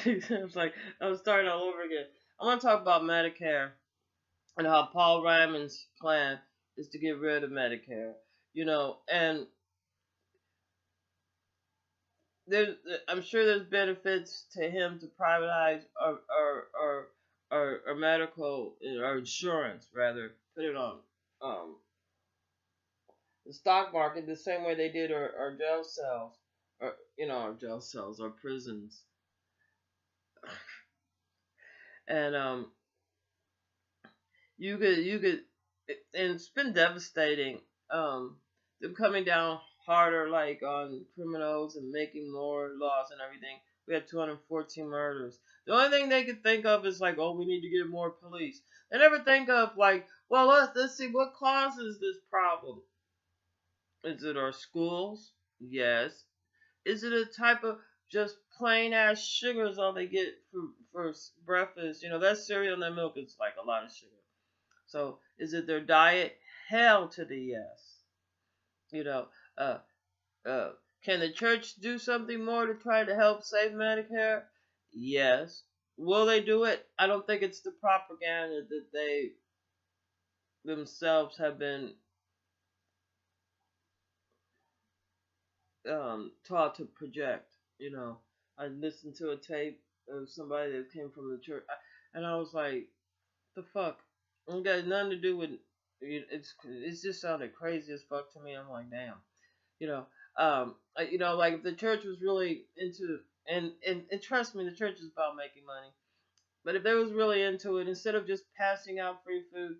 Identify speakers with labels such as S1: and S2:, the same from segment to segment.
S1: It's like I was starting all over again. I want to talk about Medicare and how Paul Ryman's plan is to get rid of Medicare. And there's I'm sure there's benefits to him to privatize or medical or insurance rather, put it on um the stock market the same way they did our jail cells, or our jail cells, our prisons. And you could and it's been devastating. Them coming down harder, like on criminals, and making more laws and everything. We had 214 murders. The only thing they could think of is like, oh, we need to get more police. They never think of like, well, let's see what causes this problem. Is it our schools? Yes. Is it a type of just plain ass sugar is all they get for breakfast? That cereal and that milk is like a lot of sugar. So is it their diet? Hell to the yes. You know, uh, uh, can the church do something more to try to help save Medicare? Yes. Will they do it? I don't think it's the propaganda that they themselves have been taught to project. I listened to a tape of somebody that came from the church, and I was like, "The fuck." It got nothing to do with it's just sounded crazy as fuck to me. I'm like, damn, you know, like if the church was really into and trust me, the church is about making money. But if they was really into it, instead of just passing out free food,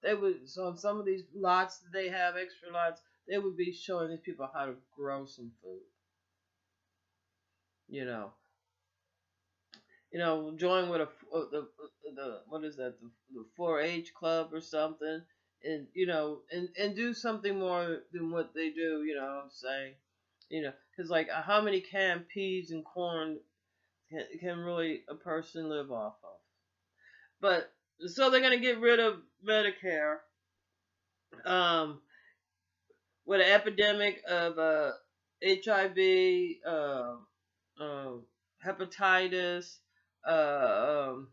S1: they would. So on some of these lots that they have, extra lots, they would be showing these people how to grow some food. You know, join with the what is that, the 4-H club or something, and and do something more than what they do. You know what I'm saying? Because like how many canned peas and corn can really a person live off of? But so they're gonna get rid of Medicare. Um, with an epidemic of HIV, uh, hepatitis, um,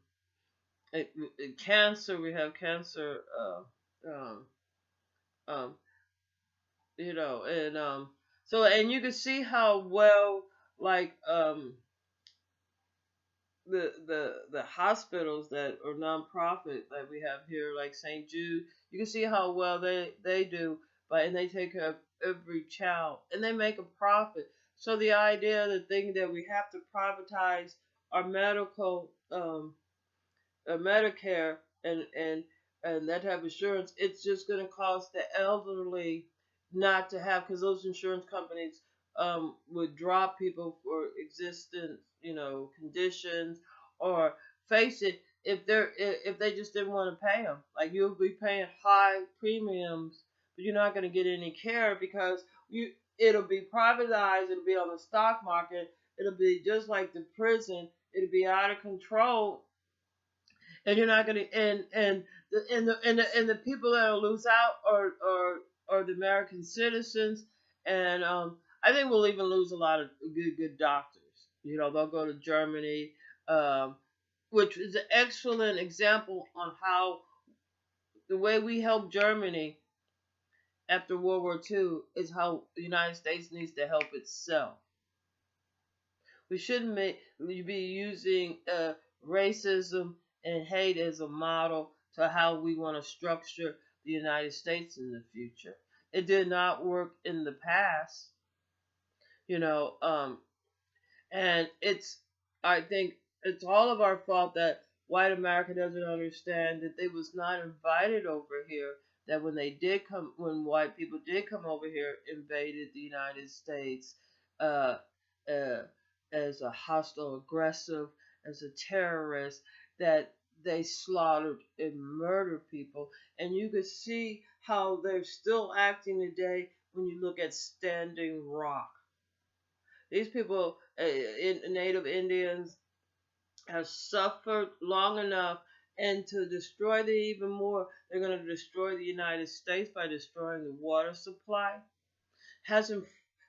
S1: cancer. We have cancer. Um, um, and so and you can see how well like the hospitals that are nonprofit that we have here, like St. Jude, you can see how well they do, but and they take care of every child and they make a profit. So the idea, the thing that we have to privatize our medical Medicare and that type of insurance, it's just going to cause the elderly not to have, because those insurance companies would drop people for existing, conditions, or face it, if they just didn't want to pay them. Like you'll be paying high premiums, but you're not going to get any care because it'll be privatized, it'll be on the stock market, it'll be just like the prison, it'll be out of control, and you're not gonna and the people that'll lose out are the American citizens, and I think we'll even lose a lot of good doctors. They'll go to Germany, um, which is an excellent example on how the way we helped Germany after World War II is how the United States needs to help itself. We shouldn't be using racism and hate as a model to how we want to structure the United States in the future. It did not work in the past, you know, um, and I think it's all of our fault that white America doesn't understand that they was not invited over here. That when white people did come over here, invaded the United States, uh, uh, as a hostile, aggressive, as a terrorist, that they slaughtered and murdered people. And you could see how they're still acting today when you look at Standing Rock. These people, Native Indians, have suffered long enough, and to destroy them even more, they're going to destroy the United States by destroying the water supply. Hasn't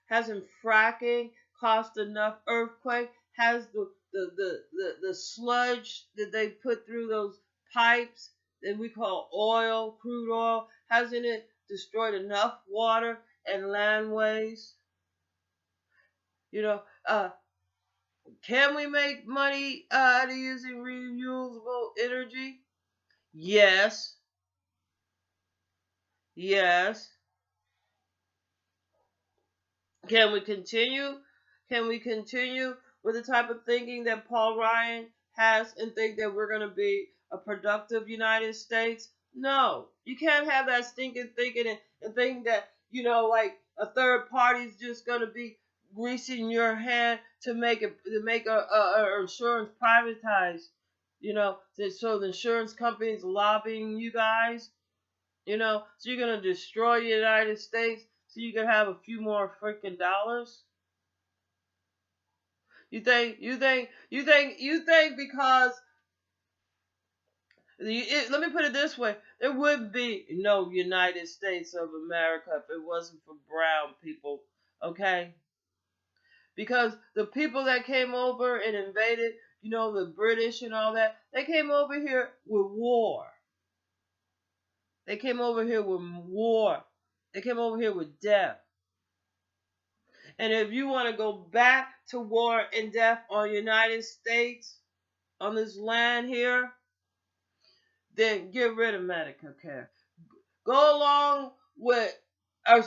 S1: hasn't fracking caused enough earthquake has the sludge that they put through those pipes that we call oil, crude oil? Hasn't it destroyed enough water and landways? You know, can we make money out of using reusable energy? Yes, yes. Can we continue? Can we continue with the type of thinking that Paul Ryan has and think that we're going to be a productive United States? No, you can't have that stinking thinking and think that, like a third party is just going to be greasing your hand to make a insurance privatized. So the insurance companies lobbying you guys. So you're gonna destroy the United States so you can have a few more freaking dollars. You think because let me put it this way: there would be no United States of America if it wasn't for brown people. Okay, because the people that came over and invaded, the British and all that, they came over here with war. They came over here with war. They came over here with death. And if you want to go back to war and death on United States, on this land here, then get rid of Medicare. Go along with our,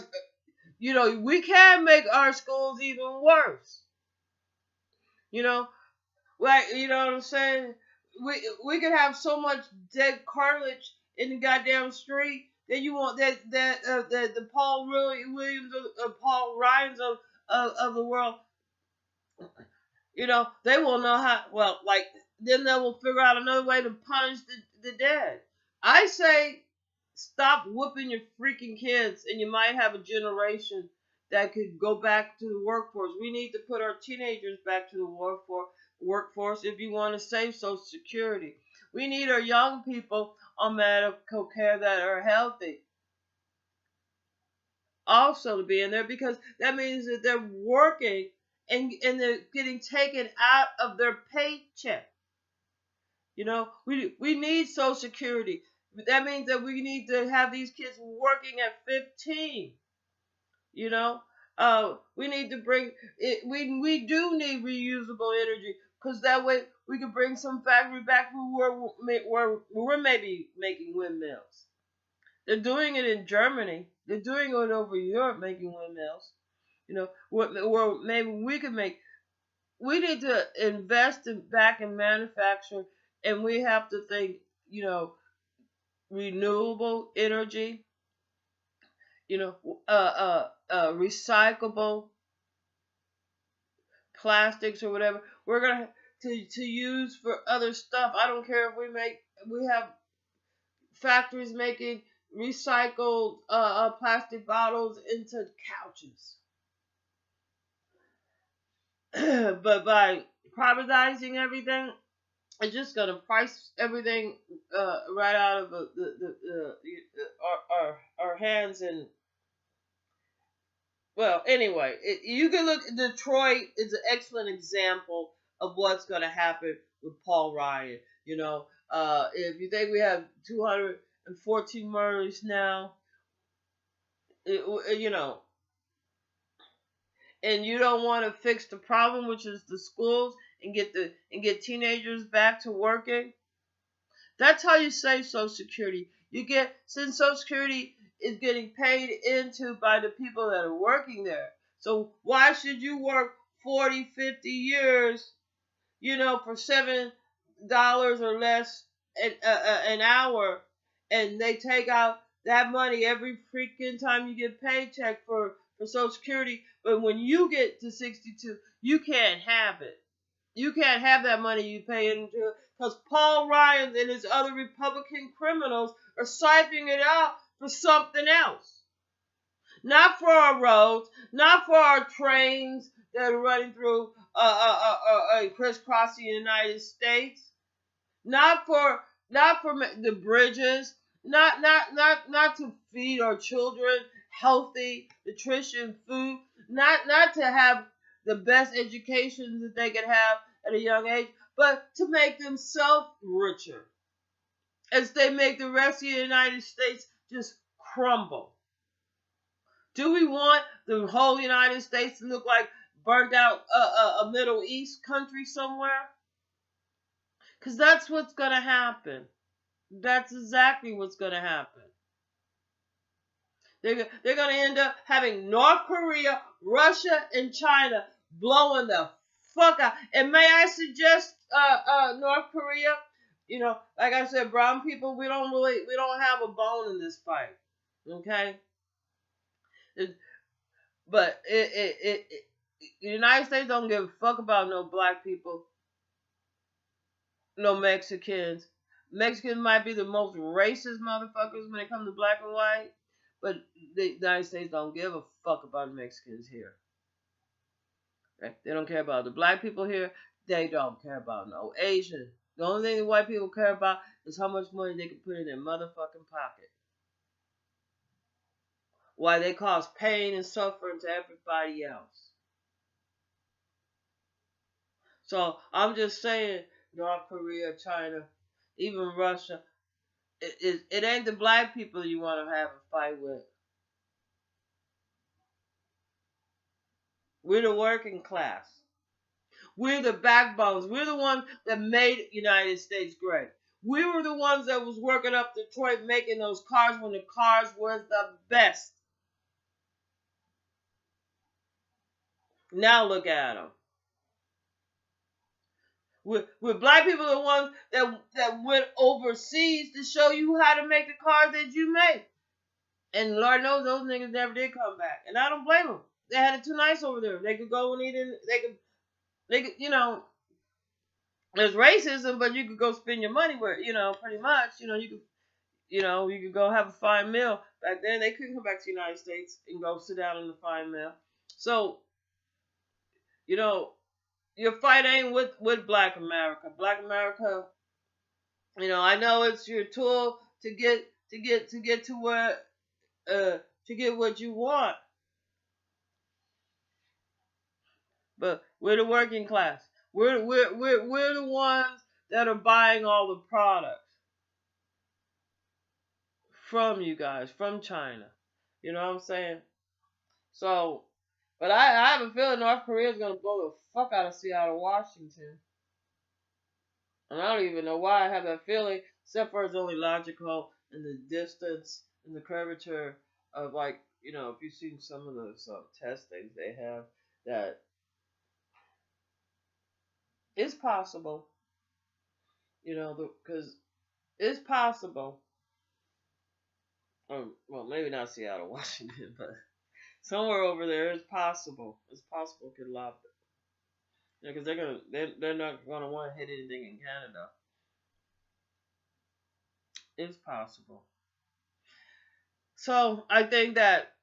S1: we can make our schools even worse. You know, you know what I'm saying? We could have so much dead cartilage in the goddamn street that you want that the Paul Williams, Paul Ryans of the world. They will know how. Well, like then they will figure out another way to punish the dead. I say, stop whooping your freaking kids, and you might have a generation that could go back to the workforce. We need to put our teenagers back to the workforce if you want to save Social Security. We need our young people on medical care that are healthy also to be in there, because that means that they're working and they're getting taken out of their paycheck. We need Social Security. That means that we need to have these kids working at 15. We need to bring it. We do need reusable energy, because that way we can bring some factory back where we're maybe making windmills. They're doing it in Germany. They're doing it over Europe, making windmills. Where maybe we could make. We need to invest back in manufacturing, and we have to think, renewable energy, recyclable plastics or whatever. We're gonna to use for other stuff. I don't care if we have factories making recycled plastic bottles into couches. But by privatizing everything, it's just gonna price everything right out of our hands. And well, anyway, you can look. Detroit is an excellent example of what's gonna happen with Paul Ryan. If you think we have 214 murders now, you know, and you don't want to fix the problem, which is the schools, and get teenagers back to working. That's how you save Social Security. Since Social Security is getting paid into by the people that are working there. So why should you work 40, 50 years, for $7 or less an hour, and they take out that money every freaking time you get paycheck for Social Security, but when you get to 62, you can't have it. You can't have that money you pay into, because Paul Ryan and his other Republican criminals are siphoning it out for something else. Not for our roads, not for our trains that are running through crisscrossing the United States, not for the bridges, not to feed our children healthy, nutrition food, not to have the best education that they could have at a young age, but to make themselves richer as they make the rest of the United States just crumble. Do we want the whole United States to look like burnt out a Middle East country somewhere? Because that's what's going to happen. That's exactly what's going to happen. They're going to end up having North Korea, Russia, and China blowing the fuck out. And may I suggest North Korea? You know, like I said, brown people, we don't have a bone in this fight. Okay? But the United States don't give a fuck about no black people, no Mexicans. Mexicans might be the most racist motherfuckers when it comes to black and white, but the United States don't give a fuck about Mexicans here. Right? They don't care about the black people here. They don't care about no Asian. The only thing the white people care about is how much money they can put in their motherfucking pocket. Why they cause pain and suffering to everybody else. So I'm just saying, North Korea, China, even Russia, it ain't the black people you want to have a fight with. We're the working class. We're the backbones. We're the ones that made United States great. We were the ones that was working up Detroit making those cars when the cars was the best. Now look at them. We're black people the ones that went overseas to show you how to make the cars that you make. And Lord knows those niggas never did come back. And I don't blame them. They had it too nice over there. They could go and eat in, they could, there's racism, but you could go spend your money where, pretty much, you could go have a fine meal. Back then, they couldn't come back to the United States and go sit down in the fine meal. So, your fight ain't with Black America. Black America, I know it's your tool to get to where to get what you want. But we're the working class. We're the ones that are buying all the products from you guys, from China. You know what I'm saying? So, but I have a feeling North Korea is gonna blow the fuck out of Seattle, Washington. And I don't even know why I have that feeling, except for it's only logical in the distance and the curvature of, like, if you've seen some of those test things they have, that it's possible, because it's possible. Well, maybe not Seattle, Washington, but somewhere over there is possible. It's possible it could lob it. Because they're not gonna want to hit anything in Canada. It's possible. So I think that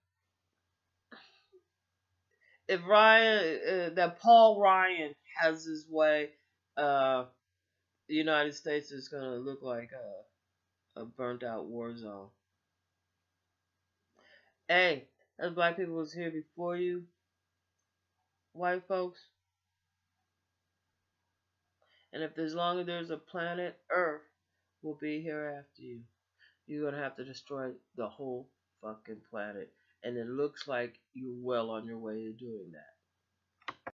S1: if that Paul Ryan has his way, the United States is gonna look like a burnt out war zone. Hey, as black people was here before you, white folks, and if as long as there's a planet Earth, we'll be here after you. You're gonna have to destroy the whole fucking planet, and it looks like you're well on your way to doing that.